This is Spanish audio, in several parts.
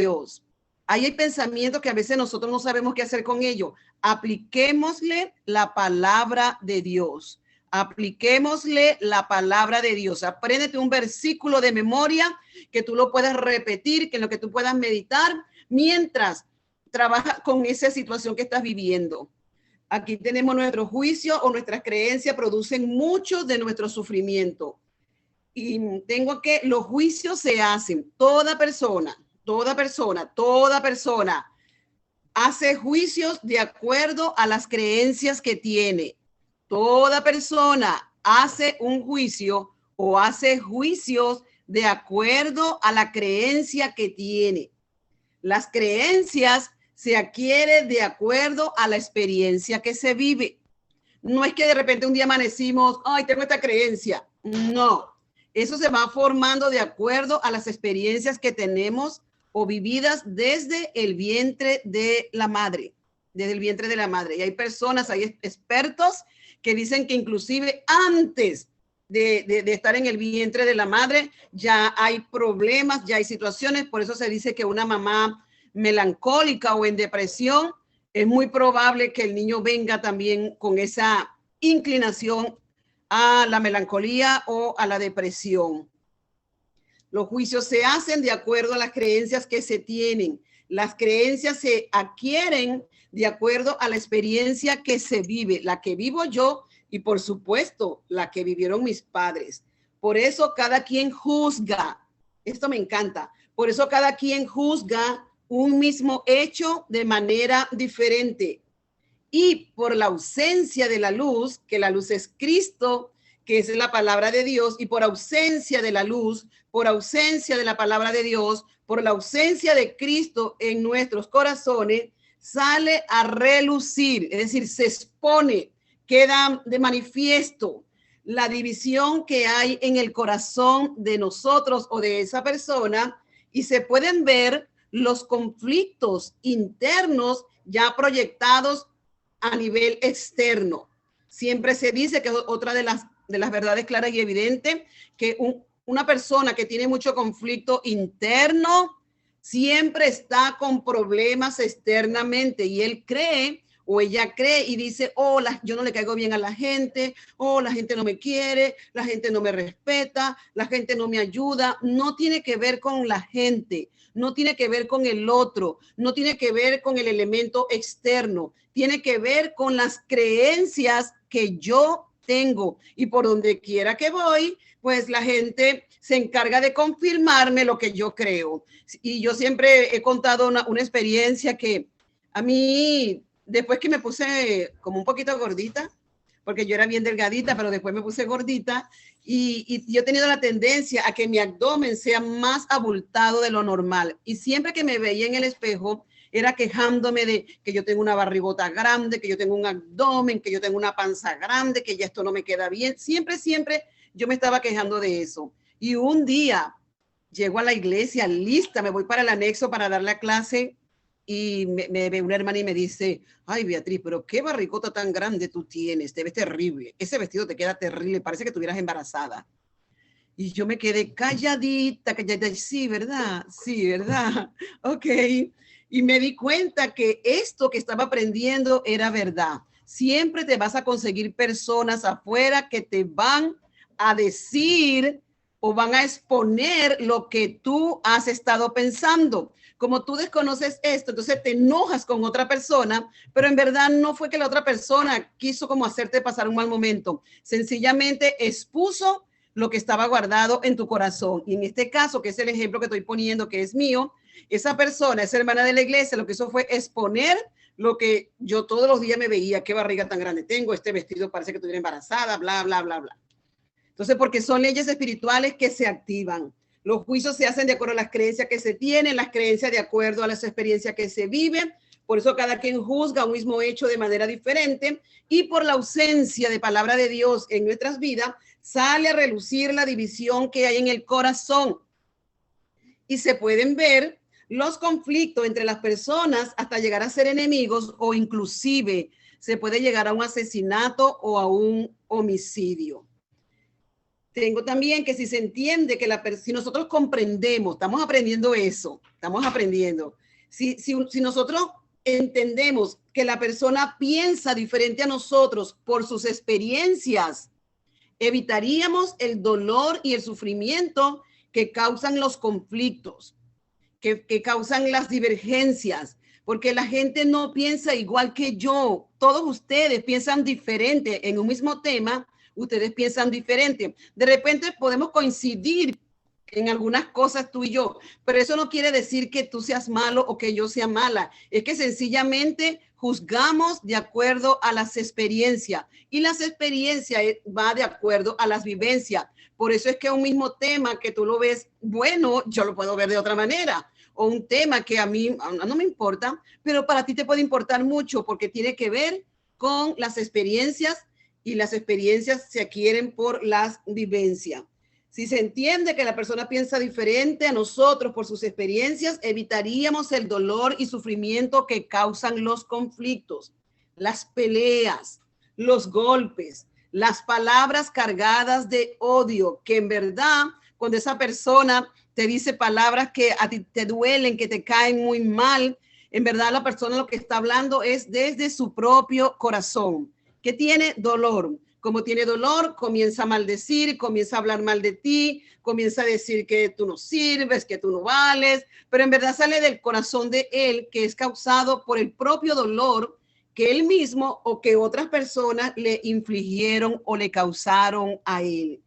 Dios. Ahí hay pensamientos que a veces nosotros no sabemos qué hacer con ellos. Apliquémosle la palabra de Dios. Apliquémosle la palabra de Dios. Apréndete un versículo de memoria que tú lo puedas repetir, que en lo que tú puedas meditar mientras trabajas con esa situación que estás viviendo. Aquí tenemos nuestro juicio o nuestras creencias producen mucho de nuestro sufrimiento. Y tengo que los juicios se hacen. Toda persona hace juicios de acuerdo a las creencias que tiene. Toda persona hace un juicio o hace juicios de acuerdo a la creencia que tiene. Las creencias se adquieren de acuerdo a la experiencia que se vive. No es que de repente un día amanecimos, ay, tengo esta creencia. No, eso se va formando de acuerdo a las experiencias que tenemos o vividas desde el vientre de la madre, desde el vientre de la madre. Y hay personas, hay expertos que dicen que inclusive antes de estar en el vientre de la madre ya hay problemas, ya hay situaciones. Por eso se dice que una mamá melancólica o en depresión, es muy probable que el niño venga también con esa inclinación a la melancolía o a la depresión. Los juicios se hacen de acuerdo a las creencias que se tienen. Las creencias se adquieren de acuerdo a la experiencia que se vive, la que vivo yo y por supuesto la que vivieron mis padres. Por eso cada quien juzga. Esto me encanta. Por eso cada quien juzga un mismo hecho de manera diferente. Y por la ausencia de la luz, que la luz es Cristo, que es la palabra de Dios, y por ausencia de la luz, por ausencia de la palabra de Dios, por la ausencia de Cristo en nuestros corazones, sale a relucir, es decir, se expone, queda de manifiesto la división que hay en el corazón de nosotros o de esa persona, y se pueden ver los conflictos internos ya proyectados a nivel externo. Siempre se dice que es otra de las verdades claras y evidentes, que una persona que tiene mucho conflicto interno siempre está con problemas externamente y él cree o ella cree y dice, oh, yo no le caigo bien a la gente, oh, la gente no me quiere, la gente no me respeta, la gente no me ayuda. No tiene que ver con la gente, no tiene que ver con el otro, no tiene que ver con el elemento externo, tiene que ver con las creencias que yo tengo. Y por donde quiera que voy, pues la gente se encarga de confirmarme lo que yo creo. Y yo siempre he contado una experiencia que a mí, después que me puse como un poquito gordita, porque yo era bien delgadita, pero después me puse gordita, y yo he tenido la tendencia a que mi abdomen sea más abultado de lo normal. Y siempre que me veía en el espejo, era quejándome de que yo tengo una barrigota grande, que yo tengo un abdomen, que yo tengo una panza grande, que ya esto no me queda bien. Siempre yo me estaba quejando de eso. Y un día llego a la iglesia lista, me voy para el anexo para dar la clase y me ve una hermana y me dice, ay, Beatriz, pero qué barrigota tan grande tú tienes, te ves terrible, ese vestido te queda terrible, parece que estuvieras embarazada. Y yo me quedé calladita, sí, ¿verdad? Sí, ¿verdad? Ok. Y me di cuenta que esto que estaba aprendiendo era verdad. Siempre te vas a conseguir personas afuera que te van a decir o van a exponer lo que tú has estado pensando. Como tú desconoces esto, entonces te enojas con otra persona, pero en verdad no fue que la otra persona quiso como hacerte pasar un mal momento. Sencillamente expuso lo que estaba guardado en tu corazón. Y en este caso, que es el ejemplo que estoy poniendo, que es mío, esa persona, esa hermana de la iglesia, lo que hizo fue exponer lo que yo todos los días me veía, qué barriga tan grande tengo, este vestido parece que estuviera embarazada, bla, bla, bla, bla. Entonces, porque son leyes espirituales que se activan. Los juicios se hacen de acuerdo a las creencias que se tienen, las creencias de acuerdo a las experiencias que se viven. Por eso cada quien juzga un mismo hecho de manera diferente y por la ausencia de palabra de Dios en nuestras vidas, sale a relucir la división que hay en el corazón. Y se pueden ver los conflictos entre las personas hasta llegar a ser enemigos o inclusive se puede llegar a un asesinato o a un homicidio. Tengo también que si se entiende que si nosotros comprendemos, estamos aprendiendo eso, estamos aprendiendo. Si nosotros entendemos que la persona piensa diferente a nosotros por sus experiencias, evitaríamos el dolor y el sufrimiento que causan los conflictos, que causan las divergencias, porque la gente no piensa igual que yo. Todos ustedes piensan diferente en un mismo tema, ustedes piensan diferente. De repente podemos coincidir en algunas cosas tú y yo, pero eso no quiere decir que tú seas malo o que yo sea mala. Es que sencillamente juzgamos de acuerdo a las experiencias y las experiencias va de acuerdo a las vivencias. Por eso es que un mismo tema que tú lo ves bueno, yo lo puedo ver de otra manera. O un tema que a mí no me importa, pero para ti te puede importar mucho porque tiene que ver con las experiencias y las experiencias se adquieren por las vivencias. Si se entiende que la persona piensa diferente a nosotros por sus experiencias, evitaríamos el dolor y sufrimiento que causan los conflictos, las peleas, los golpes, las palabras cargadas de odio, que en verdad, cuando esa persona te dice palabras que a ti te duelen, que te caen muy mal, en verdad la persona lo que está hablando es desde su propio corazón, que tiene dolor. Como tiene dolor, comienza a maldecir, comienza a hablar mal de ti, comienza a decir que tú no sirves, que tú no vales, pero en verdad sale del corazón de él, que es causado por el propio dolor que él mismo o que otras personas le infligieron o le causaron a él.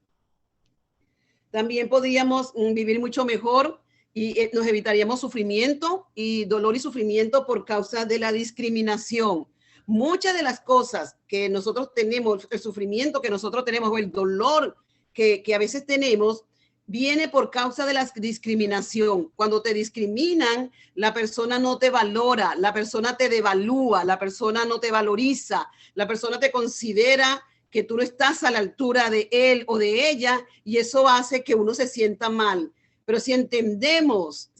También podríamos vivir mucho mejor y nos evitaríamos sufrimiento y dolor y sufrimiento por causa de la discriminación. Muchas de las cosas que nosotros tenemos, el sufrimiento que nosotros tenemos o el dolor que a veces tenemos, viene por causa de la discriminación. Cuando te discriminan, la persona no te valora, la persona te devalúa, la persona no te valoriza, la persona te considera que tú no estás a la altura de él o de ella y eso hace que uno se sienta mal. Pero si entendemos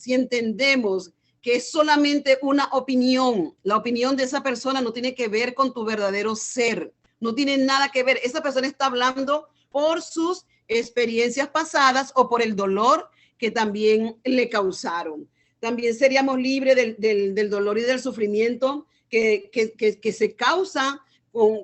que es solamente una opinión, la opinión de esa persona no tiene que ver con tu verdadero ser, no tiene nada que ver. Esa persona está hablando por sus experiencias pasadas o por el dolor que también le causaron. También seríamos libres del dolor y del sufrimiento que se causa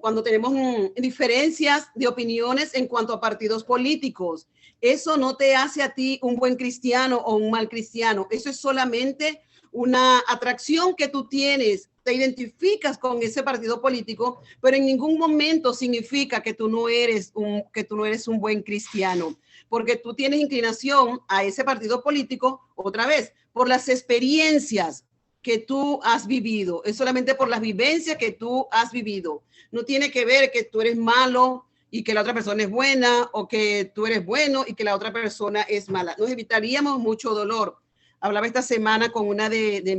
cuando tenemos diferencias de opiniones en cuanto a partidos políticos. Eso no te hace a ti un buen cristiano o un mal cristiano. Eso es solamente una atracción que tú tienes, te identificas con ese partido político, pero en ningún momento significa que tú no eres un buen cristiano, porque tú tienes inclinación a ese partido político, otra vez, por las experiencias que tú has vivido, es solamente por las vivencias que tú has vivido. No tiene que ver que tú eres malo y que la otra persona es buena, o que tú eres bueno y que la otra persona es mala. Nos evitaríamos mucho dolor. Hablaba esta semana con una de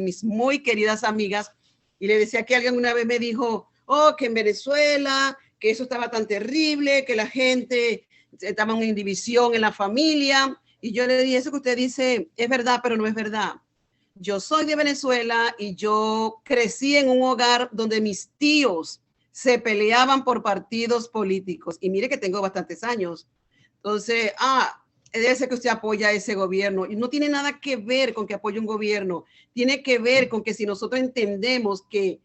mis muy queridas amigas y le decía que alguien una vez me dijo, que en Venezuela, que eso estaba tan terrible, que la gente estaba en división en la familia. Y yo le dije, eso que usted dice es verdad, pero no es verdad. Yo soy de Venezuela y yo crecí en un hogar donde mis tíos se peleaban por partidos políticos. Y mire que tengo bastantes años. Entonces, debe ser que usted apoya a ese gobierno. Y no tiene nada que ver con que apoye un gobierno. Tiene que ver con que si nosotros entendemos que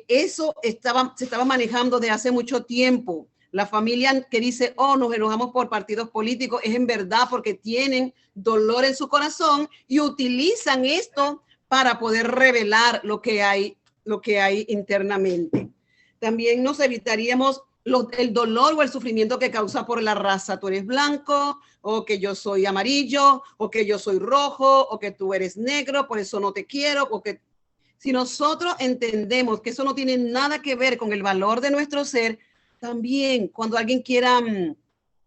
eso se estaba manejando de hace mucho tiempo, la familia que dice, nos enojamos por partidos políticos, es en verdad porque tienen dolor en su corazón y utilizan esto para poder revelar lo que hay internamente. También nos evitaríamos el dolor o el sufrimiento que causa por la raza. Tú eres blanco, o que yo soy amarillo, o que yo soy rojo, o que tú eres negro, por eso no te quiero, porque si nosotros entendemos que eso no tiene nada que ver con el valor de nuestro ser, también cuando alguien quiera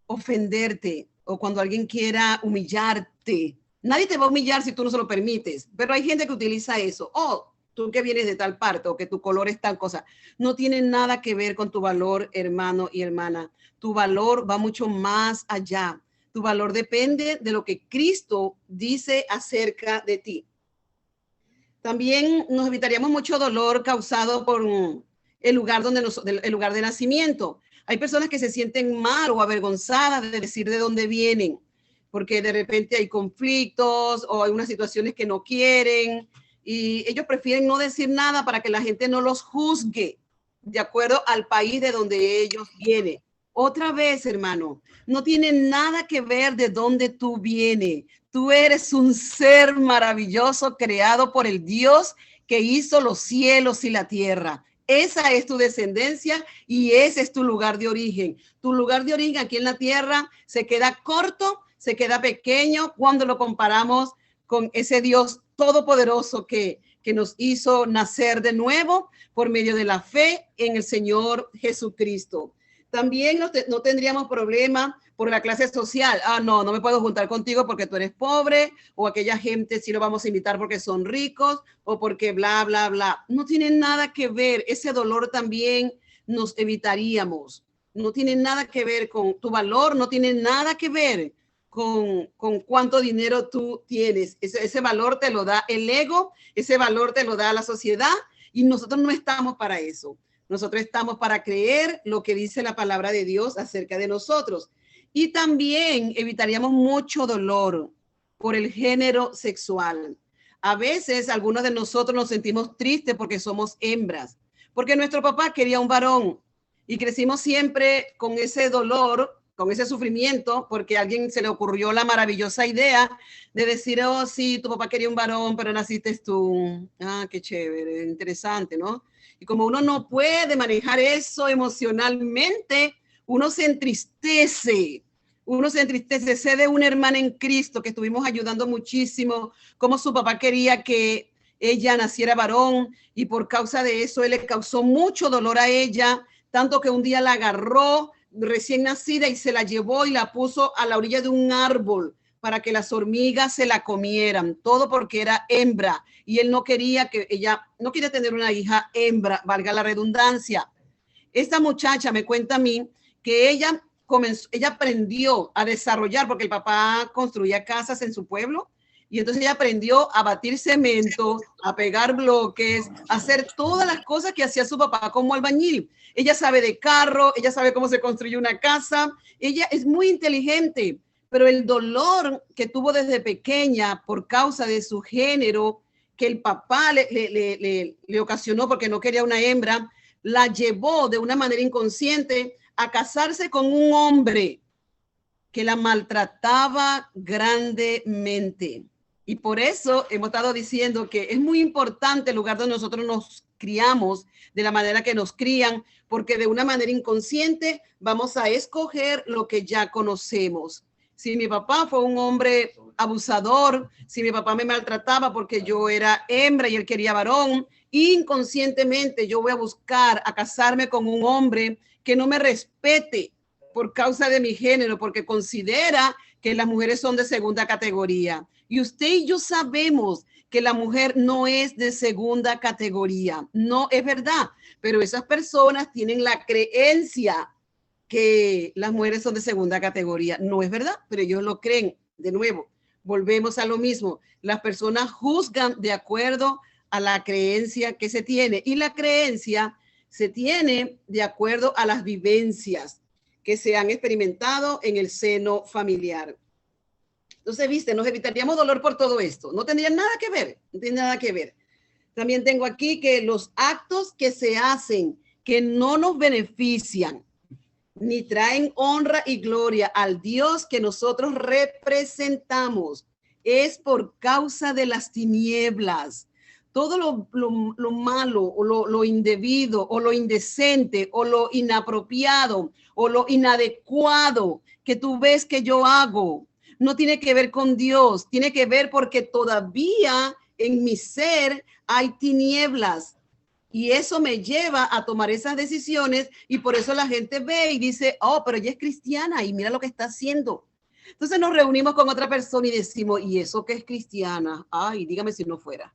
ofenderte o cuando alguien quiera humillarte, nadie te va a humillar si tú no se lo permites, pero hay gente que utiliza eso. Tú que vienes de tal parte o que tu color es tal cosa, no tiene nada que ver con tu valor, hermano y hermana. Tu valor va mucho más allá. Tu valor depende de lo que Cristo dice acerca de ti. También nos evitaríamos mucho dolor causado por el lugar de nacimiento. Hay personas que se sienten mal o avergonzadas de decir de dónde vienen, porque de repente hay conflictos o hay unas situaciones que no quieren y ellos prefieren no decir nada para que la gente no los juzgue de acuerdo al país de donde ellos vienen. Otra vez, hermano, no tiene nada que ver de dónde tú vienes. Tú eres un ser maravilloso creado por el Dios que hizo los cielos y la tierra. Esa es tu descendencia y ese es tu lugar de origen. Tu lugar de origen aquí en la tierra se queda corto, se queda pequeño cuando lo comparamos con ese Dios todopoderoso que nos hizo nacer de nuevo por medio de la fe en el Señor Jesucristo. También no tendríamos problema por la clase social. No me puedo juntar contigo porque tú eres pobre, o aquella gente sí lo vamos a invitar porque son ricos, o porque bla, bla, bla. No tiene nada que ver. Ese dolor también nos evitaríamos. No tiene nada que ver con tu valor, no tiene nada que ver con cuánto dinero tú tienes. Ese valor te lo da el ego, ese valor te lo da la sociedad, y nosotros no estamos para eso. Nosotros estamos para creer lo que dice la palabra de Dios acerca de nosotros. Y también evitaríamos mucho dolor por el género sexual. A veces algunos de nosotros nos sentimos tristes porque somos hembras, porque nuestro papá quería un varón y crecimos siempre con ese dolor, con ese sufrimiento, porque a alguien se le ocurrió la maravillosa idea de decir, oh, sí, tu papá quería un varón, pero naciste tú. Qué chévere, interesante, ¿no? Y como uno no puede manejar eso emocionalmente, uno se entristece. Sé de una hermana en Cristo que estuvimos ayudando muchísimo, como su papá quería que ella naciera varón y por causa de eso él le causó mucho dolor a ella, tanto que un día la agarró recién nacida y se la llevó y la puso a la orilla de un árbol para que las hormigas se la comieran, todo porque era hembra y él no quería tener una hija hembra, valga la redundancia. Esta muchacha me cuenta a mí que ella aprendió a desarrollar, porque el papá construía casas en su pueblo, y entonces ella aprendió a batir cemento, a pegar bloques, a hacer todas las cosas que hacía su papá como albañil. Ella sabe de carro, ella sabe cómo se construye una casa, ella es muy inteligente, pero el dolor que tuvo desde pequeña por causa de su género, que el papá le ocasionó porque no quería una hembra, la llevó de una manera inconsciente a casarse con un hombre que la maltrataba grandemente. Y por eso hemos estado diciendo que es muy importante el lugar donde nosotros nos criamos, de la manera que nos crían, porque de una manera inconsciente vamos a escoger lo que ya conocemos. Si mi papá fue un hombre abusador, si mi papá me maltrataba porque yo era hembra y él quería varón, inconscientemente yo voy a buscar a casarme con un hombre que no me respete por causa de mi género, porque considera que las mujeres son de segunda categoría. Y usted y yo sabemos que la mujer no es de segunda categoría. No es verdad, pero esas personas tienen la creencia que las mujeres son de segunda categoría. No es verdad, pero ellos lo creen. De nuevo, volvemos a lo mismo. Las personas juzgan de acuerdo a la creencia que se tiene, y la creencia se tiene de acuerdo a las vivencias que se han experimentado en el seno familiar. Entonces, viste, nos evitaríamos dolor por todo esto. No tendría nada que ver, no tiene nada que ver. También tengo aquí que los actos que se hacen que no nos benefician ni traen honra y gloria al Dios que nosotros representamos es por causa de las tinieblas. Todo lo malo o lo indebido o lo indecente o lo inapropiado o lo inadecuado que tú ves que yo hago, no tiene que ver con Dios, tiene que ver porque todavía en mi ser hay tinieblas. Y eso me lleva a tomar esas decisiones, y por eso la gente ve y dice, oh, pero ella es cristiana y mira lo que está haciendo. Entonces nos reunimos con otra persona y decimos, ¿y eso qué es cristiana? Ay, dígame si no fuera.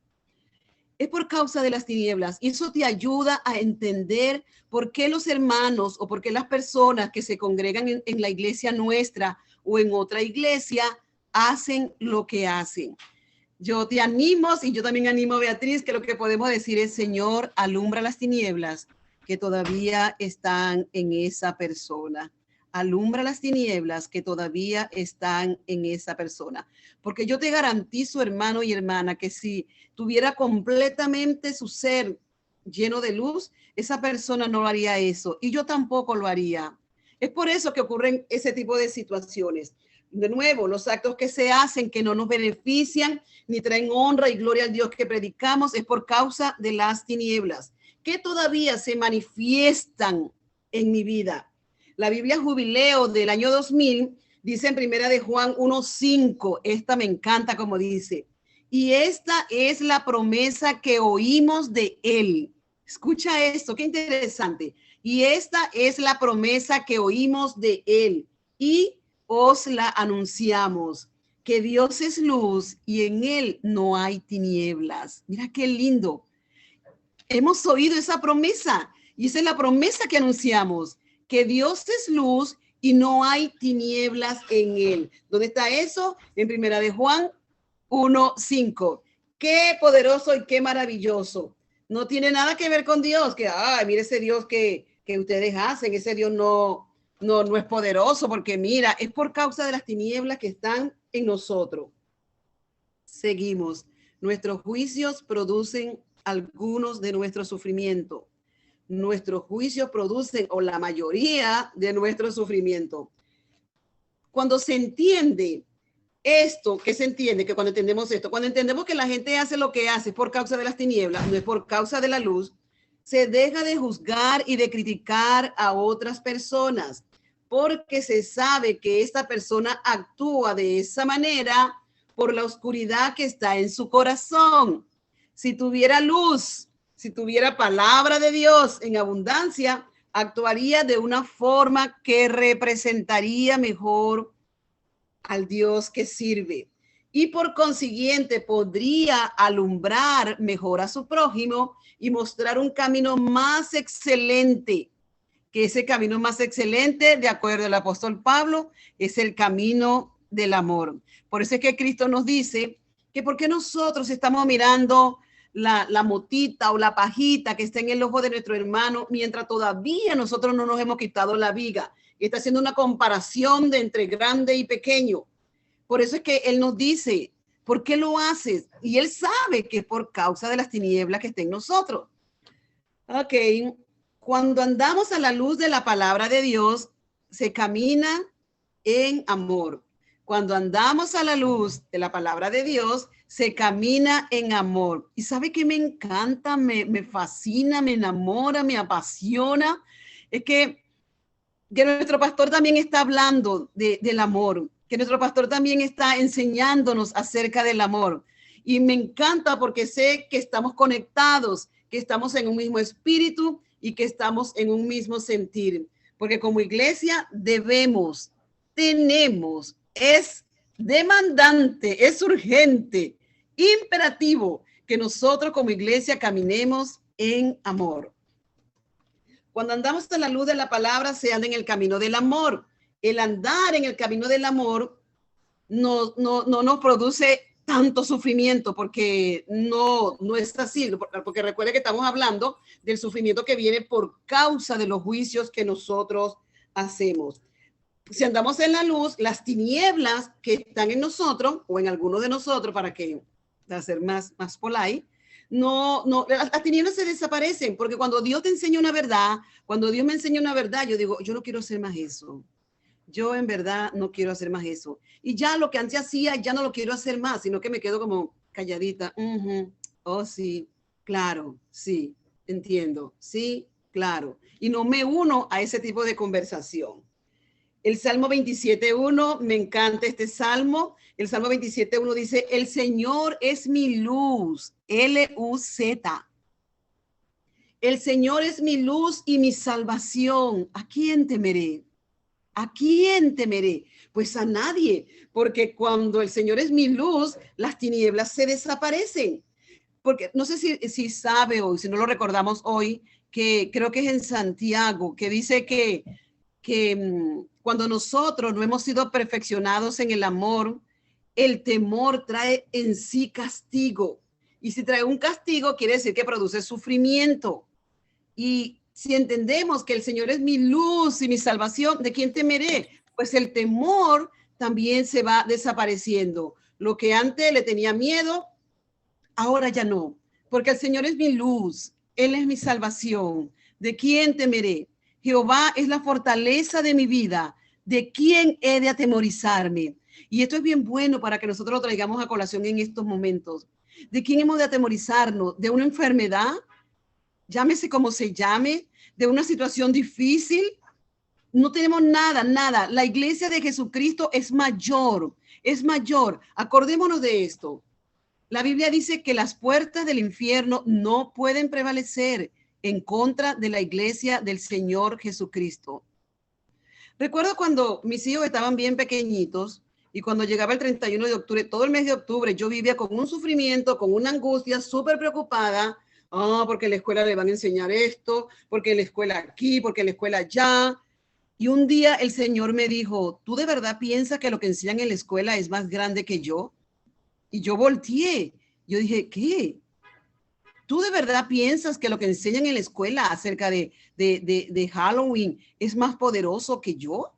Es por causa de las tinieblas, y eso te ayuda a entender por qué los hermanos o por qué las personas que se congregan en la iglesia nuestra o en otra iglesia hacen lo que hacen. Yo te animo, y yo también animo a Beatriz, que lo que podemos decir es, Señor, alumbra las tinieblas que todavía están en esa persona. Alumbra las tinieblas que todavía están en esa persona. Porque yo te garantizo, hermano y hermana, que si tuviera completamente su ser lleno de luz, esa persona no haría eso. Y yo tampoco lo haría. Es por eso que ocurren ese tipo de situaciones. De nuevo, los actos que se hacen que no nos benefician ni traen honra y gloria al Dios que predicamos es por causa de las tinieblas que todavía se manifiestan en mi vida. La Biblia Jubileo del año 2000 dice en primera de Juan 1:5, esta me encanta como dice, y esta es la promesa que oímos de él. Escucha esto, qué interesante. Y esta es la promesa que oímos de él y os la anunciamos, que Dios es luz y en él no hay tinieblas. Mira qué lindo. Hemos oído esa promesa y esa es la promesa que anunciamos, que Dios es luz y no hay tinieblas en él. ¿Dónde está eso? En primera de Juan 1:5. Qué poderoso y qué maravilloso. No tiene nada que ver con Dios, que, mire ese Dios que ustedes hacen, ese Dios no es poderoso, porque mira, es por causa de las tinieblas que están en nosotros. Seguimos. Nuestros juicios producen algunos de nuestro sufrimiento. Nuestros juicios producen, o la mayoría de nuestro sufrimiento. Cuando se entiende esto, ¿qué se entiende? Que cuando entendemos esto, cuando entendemos que la gente hace lo que hace por causa de las tinieblas, no es por causa de la luz, se deja de juzgar y de criticar a otras personas, porque se sabe que esta persona actúa de esa manera por la oscuridad que está en su corazón. Si tuviera luz, si tuviera palabra de Dios en abundancia, actuaría de una forma que representaría mejor al Dios que sirve y por consiguiente podría alumbrar mejor a su prójimo y mostrar un camino más excelente, que ese camino más excelente, de acuerdo al apóstol Pablo, es el camino del amor. Por eso es que Cristo nos dice que por qué nosotros estamos mirando la motita o la pajita que está en el ojo de nuestro hermano mientras todavía nosotros no nos hemos quitado la viga. Y está haciendo una comparación de entre grande y pequeño. Por eso es que él nos dice, ¿por qué lo haces? Y él sabe que es por causa de las tinieblas que está en nosotros. Ok, cuando andamos a la luz de la palabra de Dios, se camina en amor. Cuando andamos a la luz de la palabra de Dios, se camina en amor. Y sabe que me encanta, me fascina, me enamora, me apasiona. Es que nuestro pastor también está hablando del amor, que nuestro pastor también está enseñándonos acerca del amor. Y me encanta porque sé que estamos conectados, que estamos en un mismo espíritu y que estamos en un mismo sentir. Porque como iglesia tenemos, es demandante, es urgente, imperativo que nosotros como iglesia caminemos en amor. Cuando andamos a la luz de la palabra, se anda en el camino del amor. El andar en el camino del amor no nos produce tanto sufrimiento, porque no es así, porque recuerde que estamos hablando del sufrimiento que viene por causa de los juicios que nosotros hacemos. Si andamos en la luz, las tinieblas que están en nosotros, o en algunos de nosotros, para hacer más polite, las tinieblas se desaparecen, porque cuando Dios te enseña una verdad, cuando Dios me enseña una verdad, yo digo, yo no quiero hacer más eso. Yo en verdad no quiero hacer más eso. Y ya lo que antes hacía, ya no lo quiero hacer más, sino que me quedo como calladita. Oh, sí, claro, sí, entiendo, sí, claro. Y no me uno a ese tipo de conversación. El Salmo 27:1, me encanta este Salmo. El Salmo 27:1 dice, el Señor es mi luz, L-U-Z. El Señor es mi luz y mi salvación. ¿A quién temeré? ¿A quién temeré? Pues a nadie, porque cuando el Señor es mi luz, las tinieblas se desaparecen. Porque no sé si sabe o si no lo recordamos hoy, que creo que es en Santiago, que dice que cuando nosotros no hemos sido perfeccionados en el amor, el temor trae en sí castigo. Y si trae un castigo, quiere decir que produce sufrimiento. Y Si entendemos que el Señor es mi luz y mi salvación, ¿de quién temeré? Pues el temor también se va desapareciendo. Lo que antes le tenía miedo, ahora ya no, porque el Señor es mi luz, Él es mi salvación. ¿De quién temeré? Jehová es la fortaleza de mi vida. ¿De quién he de atemorizarme? Y esto es bien bueno para que nosotros lo traigamos a colación en estos momentos. ¿De quién hemos de atemorizarnos? ¿De una enfermedad? Llámese como se llame, de una situación difícil. No tenemos nada, nada. La iglesia de Jesucristo es mayor, es mayor. Acordémonos de esto. La Biblia dice que las puertas del infierno no pueden prevalecer en contra de la iglesia del Señor Jesucristo. Recuerdo cuando mis hijos estaban bien pequeñitos y cuando llegaba el 31 de octubre, todo el mes de octubre, yo vivía con un sufrimiento, con una angustia, súper preocupada. Porque en la escuela le van a enseñar esto, porque en la escuela aquí, porque en la escuela allá. Y un día el Señor me dijo, ¿tú de verdad piensas que lo que enseñan en la escuela es más grande que yo? Y yo volteé. Yo dije, ¿qué? ¿Tú de verdad piensas que lo que enseñan en la escuela acerca de Halloween es más poderoso que yo?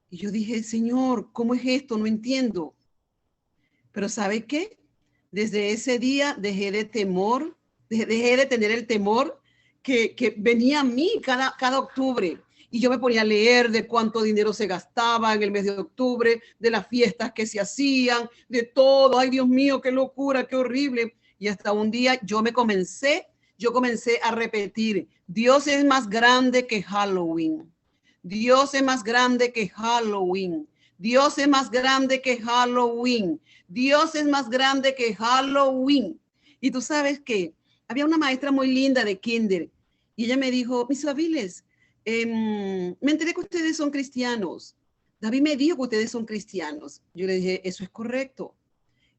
Y yo dije, Señor, ¿cómo es esto? No entiendo. Pero ¿sabe qué? Desde ese día dejé de temor, dejé de tener el temor que venía a mí cada octubre. Y yo me ponía a leer de cuánto dinero se gastaba en el mes de octubre, de las fiestas que se hacían, de todo. Ay, Dios mío, qué locura, qué horrible. Y hasta un día yo comencé a repetir, Dios es más grande que Halloween. Dios es más grande que Halloween. Dios es más grande que Halloween. Dios es más grande que Halloween. Y tú sabes que había una maestra muy linda de kinder y ella me dijo, mis Aviles, me enteré que ustedes son cristianos. David me dijo que ustedes son cristianos. Yo le dije, eso es correcto.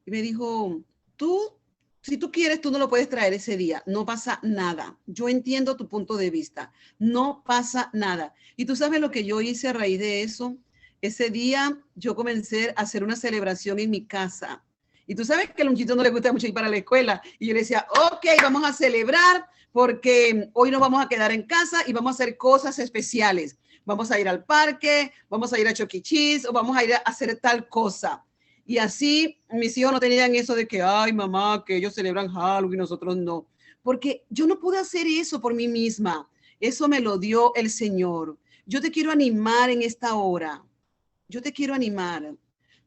Y me dijo, tú, si tú quieres, tú no lo puedes traer ese día. No pasa nada. Yo entiendo tu punto de vista. No pasa nada. Y tú sabes lo que yo hice a raíz de eso. Ese día yo comencé a hacer una celebración en mi casa. Y tú sabes que a Lonchito no le gusta mucho ir para la escuela. Y yo le decía, ok, vamos a celebrar porque hoy nos vamos a quedar en casa y vamos a hacer cosas especiales. Vamos a ir al parque, vamos a ir a Chuck E. Cheese o vamos a ir a hacer tal cosa. Y así mis hijos no tenían eso de que, ay, mamá, que ellos celebran Halloween y nosotros no. Porque yo no pude hacer eso por mí misma. Eso me lo dio el Señor. Yo te quiero animar en esta hora. Yo te quiero animar.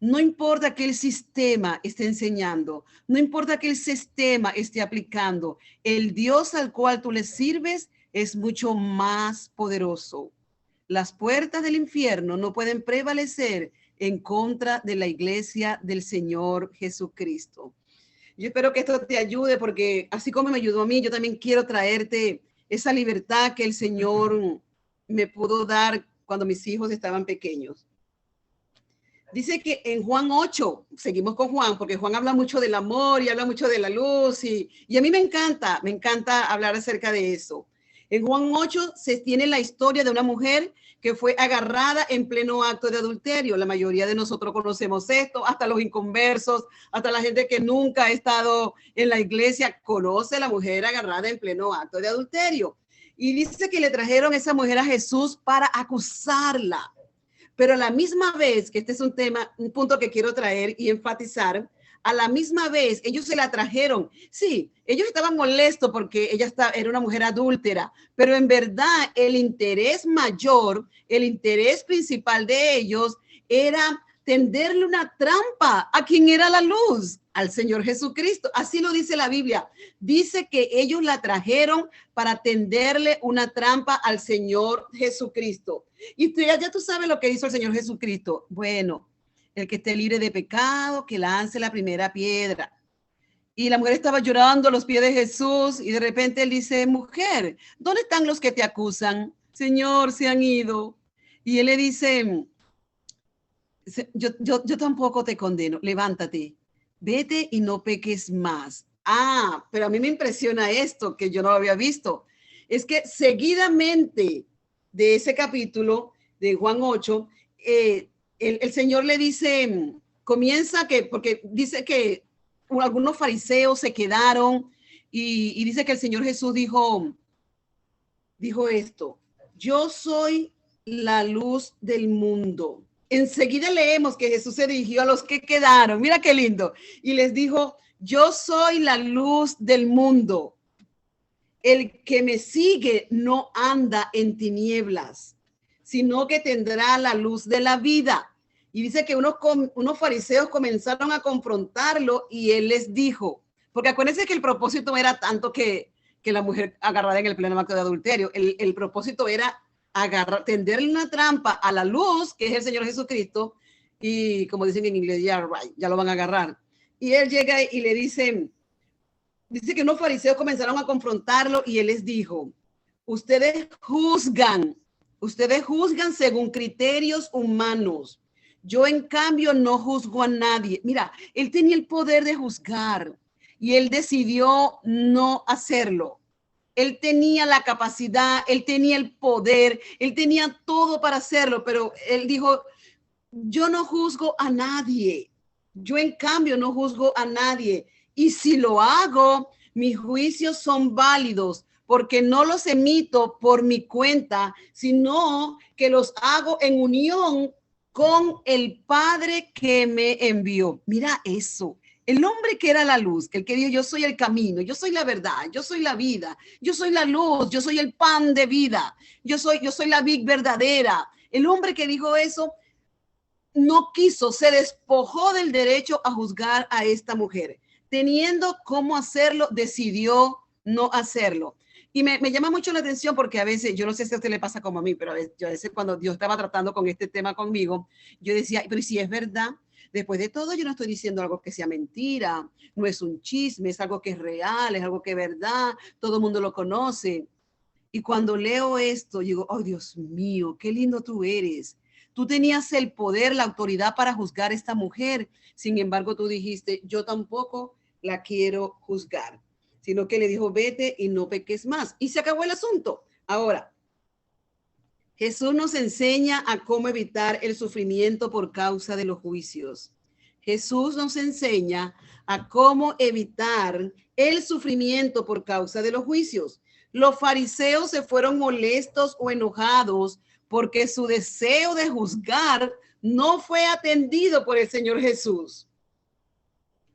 No importa que el sistema esté enseñando, no importa que el sistema esté aplicando, el Dios al cual tú le sirves es mucho más poderoso. Las puertas del infierno no pueden prevalecer en contra de la iglesia del Señor Jesucristo. Yo espero que esto te ayude porque así como me ayudó a mí, yo también quiero traerte esa libertad que el Señor me pudo dar cuando mis hijos estaban pequeños. Dice que en Juan 8, seguimos con Juan, porque Juan habla mucho del amor y habla mucho de la luz y a mí me encanta hablar acerca de eso. En Juan 8 se tiene la historia de una mujer que fue agarrada en pleno acto de adulterio. La mayoría de nosotros conocemos esto, hasta los inconversos, hasta la gente que nunca ha estado en la iglesia, conoce a la mujer agarrada en pleno acto de adulterio. Y dice que le trajeron a esa mujer a Jesús para acusarla. Pero a la misma vez, que este es un tema, un punto que quiero traer y enfatizar, a la misma vez ellos se la trajeron. Sí, ellos estaban molestos porque era una mujer adúltera, pero en verdad el interés mayor, el interés principal de ellos era tenderle una trampa a quien era la luz, al Señor Jesucristo. Así lo dice la Biblia. Dice que ellos la trajeron para tenderle una trampa al Señor Jesucristo. Y ya tú sabes lo que hizo el Señor Jesucristo. Bueno, el que esté libre de pecado, que lance la primera piedra. Y la mujer estaba llorando a los pies de Jesús y de repente él dice, mujer, ¿dónde están los que te acusan? Señor, se han ido. Y él le dice, yo tampoco te condeno, levántate, vete y no peques más. Pero a mí me impresiona esto que yo no lo había visto. Es que seguidamente de ese capítulo de Juan 8, el Señor le dice, porque dice que algunos fariseos se quedaron y dice que el Señor Jesús dijo, dijo esto: yo soy la luz del mundo. Enseguida leemos que Jesús se dirigió a los que quedaron. Mira qué lindo. Y les dijo: yo soy la luz del mundo. El que me sigue no anda en tinieblas, sino que tendrá la luz de la vida. Y dice que unos fariseos comenzaron a confrontarlo y él les dijo, porque acuérdense que el propósito era tanto que la mujer agarrada en el pleno acto de adulterio. El propósito era tenderle una trampa a la luz, que es el Señor Jesucristo, y como dicen en inglés, ya lo van a agarrar. Y él llega y le dice que unos fariseos comenzaron a confrontarlo y él les dijo: ustedes juzgan según criterios humanos. Yo, en cambio, no juzgo a nadie. Mira, él tenía el poder de juzgar y él decidió no hacerlo. Él tenía la capacidad, él tenía el poder, él tenía todo para hacerlo, pero él dijo: yo no juzgo a nadie. Yo, en cambio, no juzgo a nadie. Y si lo hago, mis juicios son válidos, porque no los emito por mi cuenta, sino que los hago en unión con el Padre que me envió. Mira eso. El hombre que era la luz, el que dijo: yo soy el camino, yo soy la verdad, yo soy la vida, yo soy la luz, yo soy el pan de vida, yo soy la vid verdadera. El hombre que dijo eso no quiso, se despojó del derecho a juzgar a esta mujer. Teniendo cómo hacerlo, decidió no hacerlo. Y me llama mucho la atención porque a veces, yo no sé si a usted le pasa como a mí, pero a veces cuando Dios estaba tratando con este tema conmigo, yo decía: pero si es verdad, después de todo yo no estoy diciendo algo que sea mentira, no es un chisme, es algo que es real, es algo que es verdad, todo el mundo lo conoce. Y cuando leo esto, digo: oh Dios mío, qué lindo tú eres. Tú tenías el poder, la autoridad para juzgar a esta mujer. Sin embargo, tú dijiste: yo tampoco la quiero juzgar. Sino que le dijo: vete y no peques más. Y se acabó el asunto. Ahora, Jesús nos enseña a cómo evitar el sufrimiento por causa de los juicios. Jesús nos enseña a cómo evitar el sufrimiento por causa de los juicios. Los fariseos se fueron molestos o enojados porque su deseo de juzgar no fue atendido por el Señor Jesús.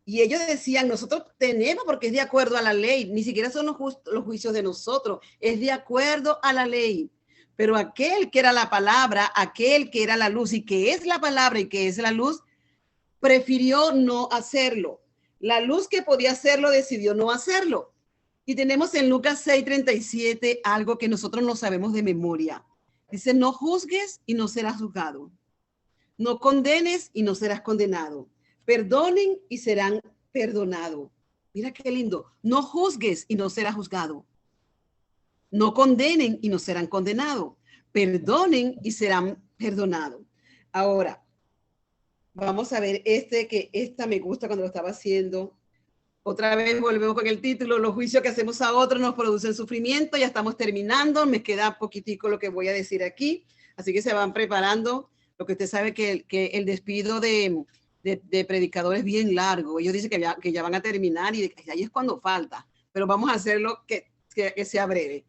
Y ellos decían: nosotros tenemos, porque es de acuerdo a la ley, ni siquiera son los juicios de nosotros, es de acuerdo a la ley. Pero aquel que era la palabra, aquel que era la luz y que es la palabra y que es la luz, prefirió no hacerlo. La luz que podía hacerlo decidió no hacerlo. Y tenemos en Lucas 6:37 algo que nosotros no sabemos de memoria. Dice: no juzgues y no serás juzgado. No condenes y no serás condenado. Perdonen y serán perdonados. Mira qué lindo. No juzgues y no serás juzgado. No condenen y no serán condenados. Perdonen y serán perdonados. Ahora, vamos a ver esta me gusta cuando lo estaba haciendo. Otra vez volvemos con el título: los juicios que hacemos a otros nos producen sufrimiento. Ya estamos terminando, me queda poquitico lo que voy a decir aquí, así que se van preparando, porque usted sabe que el despido de predicadores es bien largo. Ellos dicen que ya van a terminar y ahí es cuando falta, pero vamos a hacerlo que sea breve.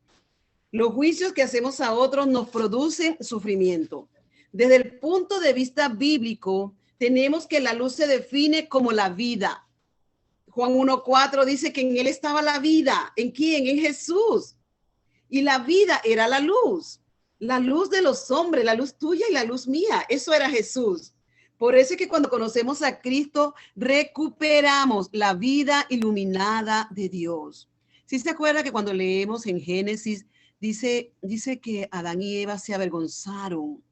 Los juicios que hacemos a otros nos producen sufrimiento. Desde el punto de vista bíblico, tenemos que la luz se define como la vida. Juan 1:4 dice que en él estaba la vida. ¿En quién? En Jesús. Y la vida era la luz de los hombres, la luz tuya y la luz mía. Eso era Jesús. Por eso es que cuando conocemos a Cristo, recuperamos la vida iluminada de Dios. ¿Sí se acuerda que cuando leemos en Génesis, dice que Adán y Eva se avergonzaron?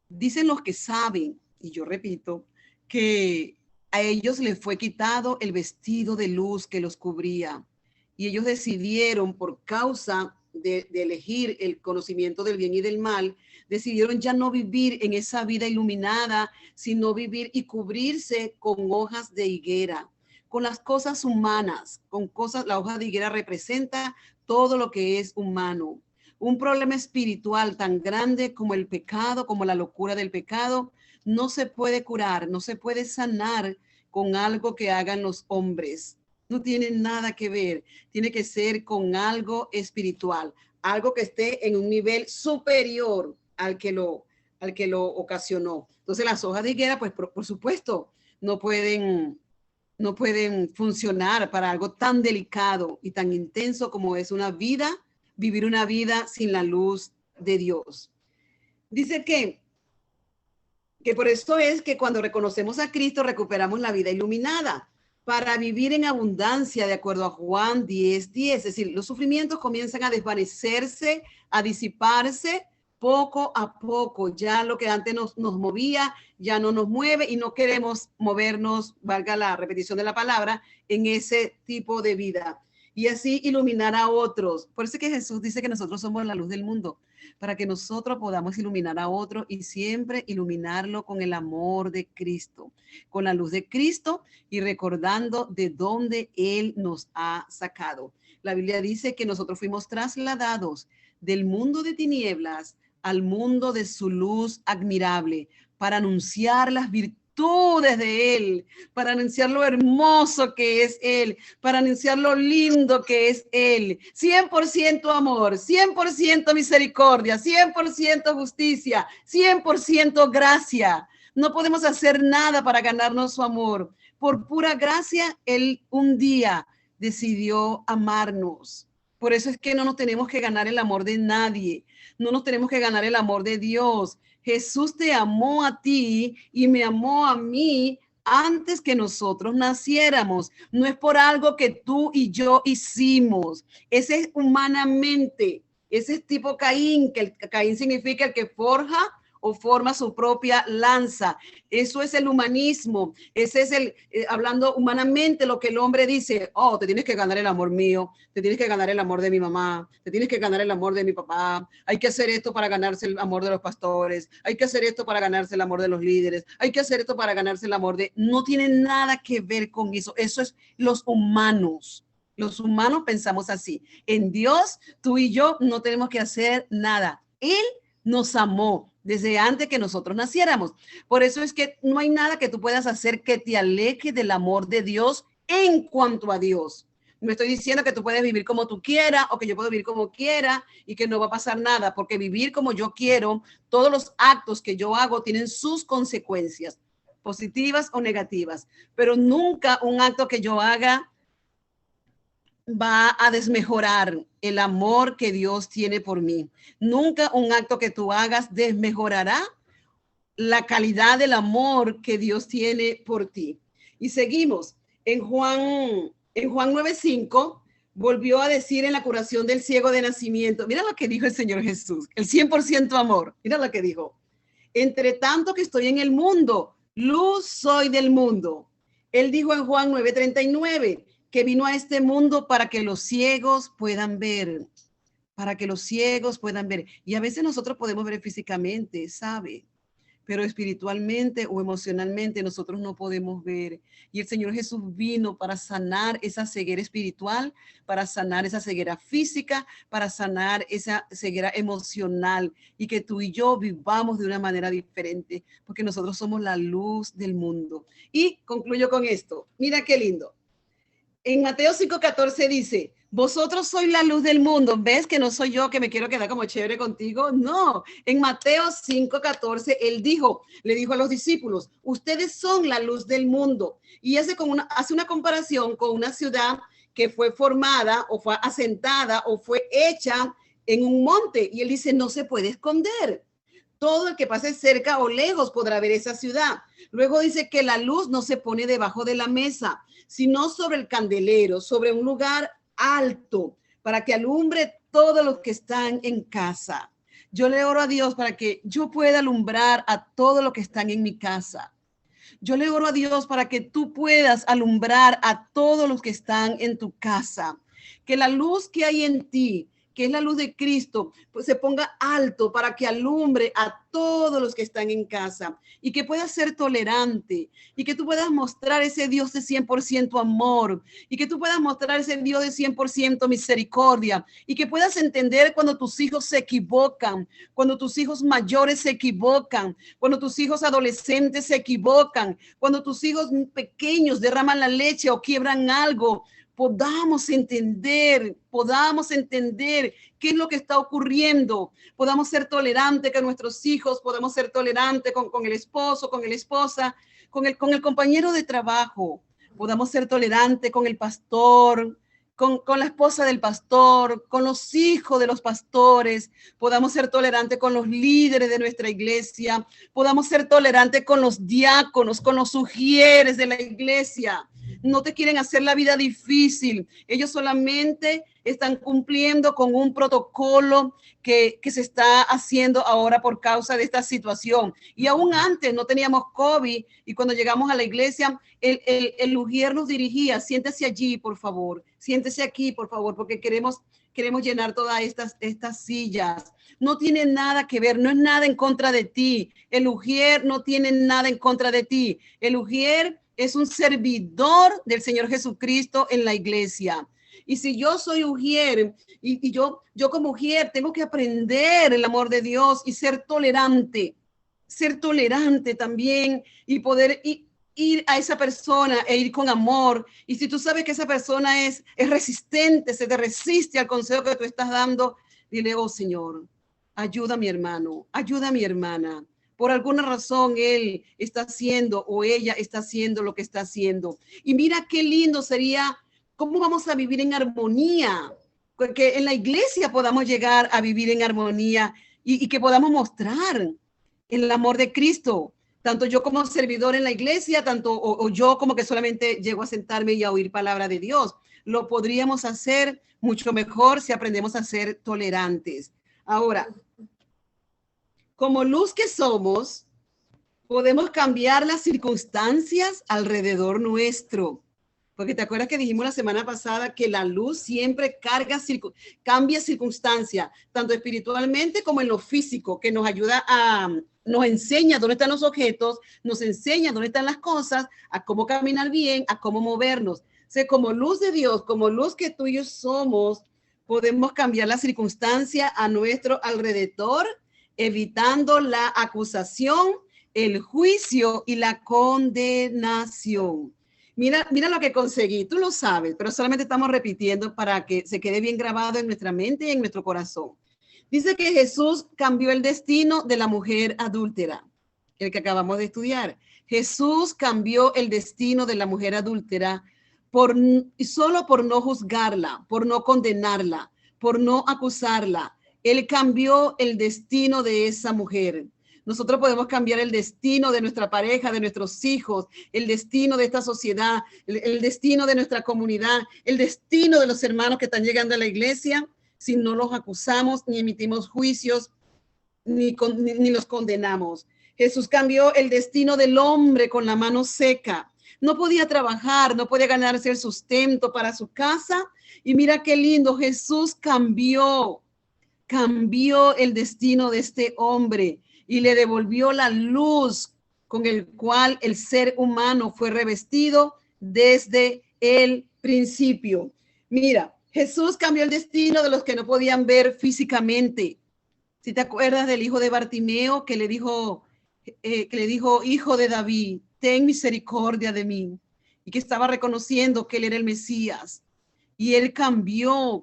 Dicen los que saben, y yo repito, que a ellos les fue quitado el vestido de luz que los cubría. Y ellos decidieron, por causa de elegir el conocimiento del bien y del mal, decidieron ya no vivir en esa vida iluminada, sino vivir y cubrirse con hojas de higuera, con las cosas humanas, la hoja de higuera representa todo lo que es humano. Un problema espiritual tan grande como el pecado, como la locura del pecado, no se puede curar, no se puede sanar con algo que hagan los hombres. No tiene nada que ver, tiene que ser con algo espiritual. algo que esté en un nivel superior al que lo ocasionó. Entonces las hojas de higuera, pues por supuesto, no pueden, no pueden funcionar para algo tan delicado y tan intenso como es una vida, vivir una vida sin la luz de Dios. Dice que por esto es que cuando reconocemos a Cristo recuperamos la vida iluminada para vivir en abundancia, de acuerdo a Juan 10:10. Es decir, los sufrimientos comienzan a desvanecerse, a disiparse poco a poco. Ya lo que antes nos movía ya no nos mueve y no queremos movernos, valga la repetición de la palabra, en ese tipo de vida. Y así iluminar a otros. Por eso es que Jesús dice que nosotros somos la luz del mundo, para que nosotros podamos iluminar a otro y siempre iluminarlo con el amor de Cristo, con la luz de Cristo y recordando de dónde Él nos ha sacado. La Biblia dice que nosotros fuimos trasladados del mundo de tinieblas al mundo de su luz admirable para anunciar las virtudes de Él, para anunciar lo hermoso que es Él, para anunciar lo lindo que es Él. 100% amor, 100% misericordia, 100% justicia, 100% gracia. No podemos hacer nada para ganarnos su amor. Por pura gracia, Él un día decidió amarnos. Por eso es que no nos tenemos que ganar el amor de nadie. No nos tenemos que ganar el amor de Dios. Jesús te amó a ti y me amó a mí antes que nosotros naciéramos. No es por algo que tú y yo hicimos. Ese es humanamente. Ese es tipo Caín, que el Caín significa el que forja o forma su propia lanza. Eso es el humanismo. Ese es el, hablando humanamente, lo que el hombre dice: oh, te tienes que ganar el amor mío, te tienes que ganar el amor de mi mamá, te tienes que ganar el amor de mi papá, hay que hacer esto para ganarse el amor de los pastores, hay que hacer esto para ganarse el amor de los líderes, hay que hacer esto para ganarse el amor de... No tiene nada que ver con eso. Eso es los humanos. Los humanos pensamos así. En Dios, tú y yo no tenemos que hacer nada. Él nos amó desde antes que nosotros naciéramos. Por eso es que no hay nada que tú puedas hacer que te aleje del amor de Dios en cuanto a Dios. No estoy diciendo que tú puedes vivir como tú quieras o que yo puedo vivir como quiera y que no va a pasar nada, porque vivir como yo quiero, todos los actos que yo hago tienen sus consecuencias, positivas o negativas, pero nunca un acto que yo haga va a desmejorar el amor que Dios tiene por mí. Nunca un acto que tú hagas desmejorará la calidad del amor que Dios tiene por ti. Y seguimos. En Juan 9:5 volvió a decir en la curación del ciego de nacimiento. Mira lo que dijo el Señor Jesús, el 100% amor. Mira lo que dijo: entre tanto que estoy en el mundo, luz soy del mundo. Él dijo en Juan 9:39 que vino a este mundo para que los ciegos puedan ver, para que los ciegos puedan ver. Y a veces nosotros podemos ver físicamente, ¿sabe? Pero espiritualmente o emocionalmente nosotros no podemos ver. Y el Señor Jesús vino para sanar esa ceguera espiritual, para sanar esa ceguera física, para sanar esa ceguera emocional y que tú y yo vivamos de una manera diferente, porque nosotros somos la luz del mundo. Y concluyo con esto. Mira qué lindo. En Mateo 5:14 dice: vosotros sois la luz del mundo. ¿Ves que no soy yo que me quiero quedar como chévere contigo? No. En Mateo 5:14 él le dijo a los discípulos: ustedes son la luz del mundo. Y hace una comparación con una ciudad que fue formada o fue asentada o fue hecha en un monte. Y él dice: no se puede esconder. Todo el que pase cerca o lejos podrá ver esa ciudad. Luego dice que la luz no se pone debajo de la mesa, sino sobre el candelero, sobre un lugar alto, para que alumbre todos los que están en casa. Yo le oro a Dios para que yo pueda alumbrar a todos los que están en mi casa. Yo le oro a Dios para que tú puedas alumbrar a todos los que están en tu casa. Que la luz que hay en ti, que es la luz de Cristo, pues se ponga alto para que alumbre a todos los que están en casa y que puedas ser tolerante y que tú puedas mostrar ese Dios de 100% amor y que tú puedas mostrar ese Dios de 100% misericordia y que puedas entender cuando tus hijos se equivocan, cuando tus hijos mayores se equivocan, cuando tus hijos adolescentes se equivocan, cuando tus hijos pequeños derraman la leche o quiebran algo, podamos entender qué es lo que está ocurriendo, podamos ser tolerantes con nuestros hijos, podamos ser tolerantes con el esposo, con la esposa, con el compañero de trabajo, podamos ser tolerantes con el pastor, con la esposa del pastor, con los hijos de los pastores, podamos ser tolerantes con los líderes de nuestra iglesia, podamos ser tolerantes con los diáconos, con los sugieres de la iglesia. No te quieren hacer la vida difícil. Ellos solamente están cumpliendo con un protocolo que se está haciendo ahora por causa de esta situación. Y aún antes no teníamos COVID y cuando llegamos a la iglesia, el ujier nos dirigía, siéntese allí, por favor, siéntese aquí, por favor, porque queremos llenar todas estas sillas. No tiene nada que ver, no es nada en contra de ti. El ujier no tiene nada en contra de ti. El ujier es un servidor del Señor Jesucristo en la iglesia. Y si yo soy ujier y yo como ujier tengo que aprender el amor de Dios y ser tolerante también y poder ir a esa persona e ir con amor. Y si tú sabes que esa persona es resistente, se te resiste al consejo que tú estás dando, dile, oh Señor, ayuda a mi hermano, ayuda a mi hermana. Por alguna razón él está haciendo o ella está haciendo lo que está haciendo. Y mira qué lindo sería, cómo vamos a vivir en armonía, que en la iglesia podamos llegar a vivir en armonía y que podamos mostrar el amor de Cristo. Tanto yo como servidor en la iglesia, tanto o yo como que solamente llego a sentarme y a oír palabra de Dios. Lo podríamos hacer mucho mejor si aprendemos a ser tolerantes. Ahora, como luz que somos, podemos cambiar las circunstancias alrededor nuestro. Porque te acuerdas que dijimos la semana pasada que la luz siempre cambia circunstancia, tanto espiritualmente como en lo físico, que nos ayuda nos enseña dónde están los objetos, nos enseña dónde están las cosas, a cómo caminar bien, a cómo movernos. O sea, como luz de Dios, como luz que tú y yo somos, podemos cambiar la circunstancia a nuestro alrededor, evitando la acusación, el juicio y la condenación. Mira lo que conseguí, tú lo sabes, pero solamente estamos repitiendo para que se quede bien grabado en nuestra mente y en nuestro corazón. Dice que Jesús cambió el destino de la mujer adúltera, el que acabamos de estudiar. Jesús cambió el destino de la mujer adúltera solo por no juzgarla, por no condenarla, por no acusarla. Él cambió el destino de esa mujer. Nosotros podemos cambiar el destino de nuestra pareja, de nuestros hijos, el destino de esta sociedad, el destino de nuestra comunidad, el destino de los hermanos que están llegando a la iglesia, si no los acusamos, ni emitimos juicios, ni los condenamos. Jesús cambió el destino del hombre con la mano seca. No podía trabajar, no podía ganarse el sustento para su casa. Y mira qué lindo, Jesús cambió el destino de este hombre y le devolvió la luz con el cual el ser humano fue revestido desde el principio. Mira, Jesús cambió el destino de los que no podían ver físicamente. Si te acuerdas del hijo de Bartimeo que le dijo, hijo de David, ten misericordia de mí, y que estaba reconociendo que él era el Mesías. Y él cambió,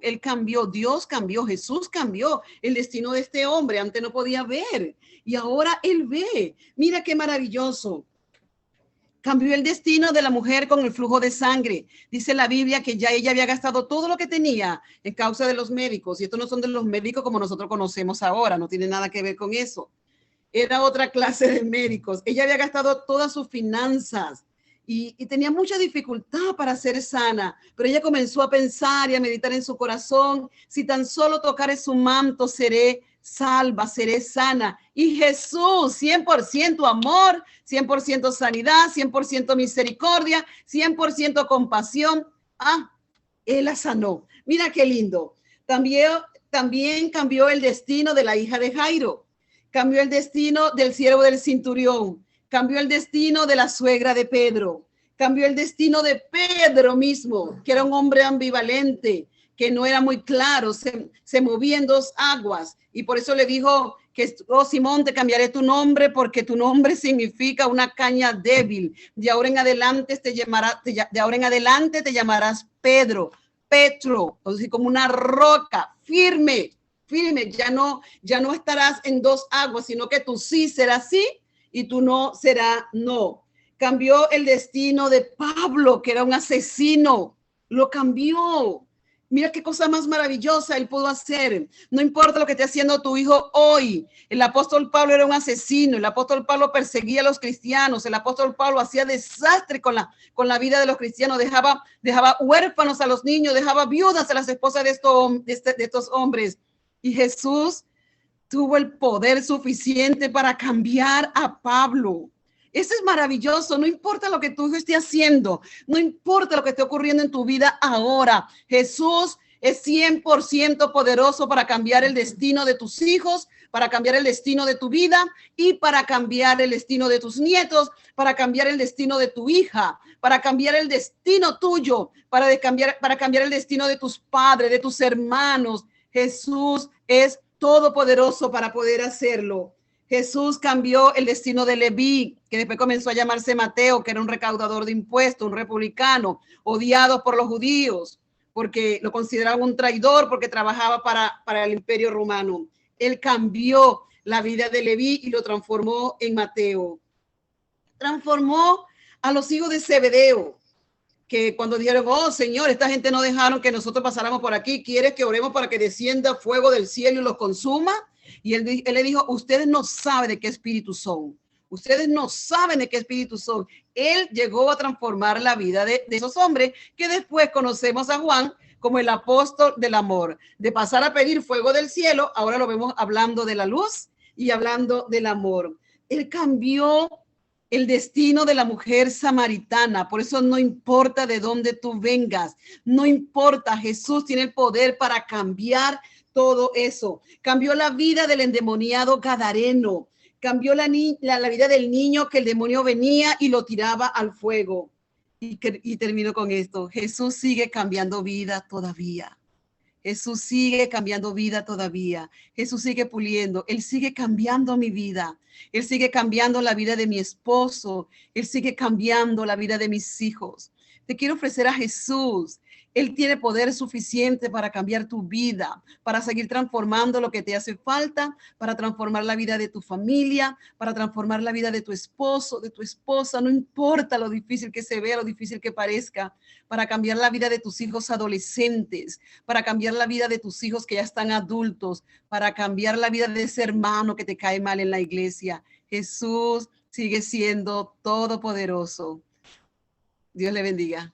Dios cambió, Jesús cambió el destino de este hombre. Antes no podía ver y ahora él ve. Mira qué maravilloso. Cambió el destino de la mujer con el flujo de sangre. Dice la Biblia que ya ella había gastado todo lo que tenía en causa de los médicos. Y estos no son de los médicos como nosotros conocemos ahora, no tiene nada que ver con eso. Era otra clase de médicos. Ella había gastado todas sus finanzas. Y tenía mucha dificultad para ser sana, pero ella comenzó a pensar y a meditar en su corazón, si tan solo tocaré su manto, seré salva, seré sana. Y Jesús, 100% amor, 100% sanidad, 100% misericordia, 100% compasión. Él la sanó. Mira qué lindo. También cambió el destino de la hija de Jairo, cambió el destino del siervo del centurión, cambió el destino de la suegra de Pedro, cambió el destino de Pedro mismo, que era un hombre ambivalente, que no era muy claro, se movía en dos aguas, y por eso le dijo que, oh Simón, te cambiaré tu nombre porque tu nombre significa una caña débil. De ahora en adelante te llamarás Pedro, Petro, o sea, como una roca firme, firme. Ya no estarás en dos aguas, sino que tú sí serás sí y tú no será no. Cambió el destino de Pablo, que era un asesino, lo cambió. Mira qué cosa más maravillosa él pudo hacer. No importa lo que esté haciendo tu hijo hoy. El apóstol Pablo era un asesino. El apóstol Pablo perseguía a los cristianos. El apóstol Pablo hacía desastre con la vida de los cristianos. Dejaba huérfanos a los niños, dejaba viudas a las esposas de estos hombres. Y Jesús tuvo el poder suficiente para cambiar a Pablo. Eso es maravilloso. No importa lo que tú estés haciendo, no importa lo que esté ocurriendo en tu vida ahora. Jesús es 100% poderoso para cambiar el destino de tus hijos, para cambiar el destino de tu vida y para cambiar el destino de tus nietos, para cambiar el destino de tu hija, para cambiar el destino tuyo, para cambiar el destino de tus padres, de tus hermanos. Jesús es todopoderoso para poder hacerlo. Jesús cambió el destino de Leví, que después comenzó a llamarse Mateo, que era un recaudador de impuestos, un republicano, odiado por los judíos, porque lo consideraban un traidor, porque trabajaba para el imperio romano. Él cambió la vida de Leví y lo transformó en Mateo. Transformó a los hijos de Zebedeo, que cuando dijeron, oh Señor, esta gente no dejaron que nosotros pasáramos por aquí, ¿quieres que oremos para que descienda fuego del cielo y los consuma? Y él le dijo, ustedes no saben de qué espíritu son. Ustedes no saben de qué espíritu son. Él llegó a transformar la vida de esos hombres que después conocemos a Juan como el apóstol del amor. De pasar a pedir fuego del cielo, ahora lo vemos hablando de la luz y hablando del amor. Él cambió el destino de la mujer samaritana. Por eso no importa de dónde tú vengas, no importa, Jesús tiene el poder para cambiar todo eso. Cambió la vida del endemoniado gadareno, cambió la vida del niño que el demonio venía y lo tiraba al fuego. Y termino con esto. Jesús sigue cambiando vida todavía. Jesús sigue cambiando vida todavía. Jesús sigue puliendo. Él sigue cambiando mi vida. Él sigue cambiando la vida de mi esposo. Él sigue cambiando la vida de mis hijos. Te quiero ofrecer a Jesús. Él tiene poder suficiente para cambiar tu vida, para seguir transformando lo que te hace falta, para transformar la vida de tu familia, para transformar la vida de tu esposo, de tu esposa, no importa lo difícil que se vea, lo difícil que parezca, para cambiar la vida de tus hijos adolescentes, para cambiar la vida de tus hijos que ya están adultos, para cambiar la vida de ese hermano que te cae mal en la iglesia. Jesús sigue siendo todopoderoso. Dios le bendiga.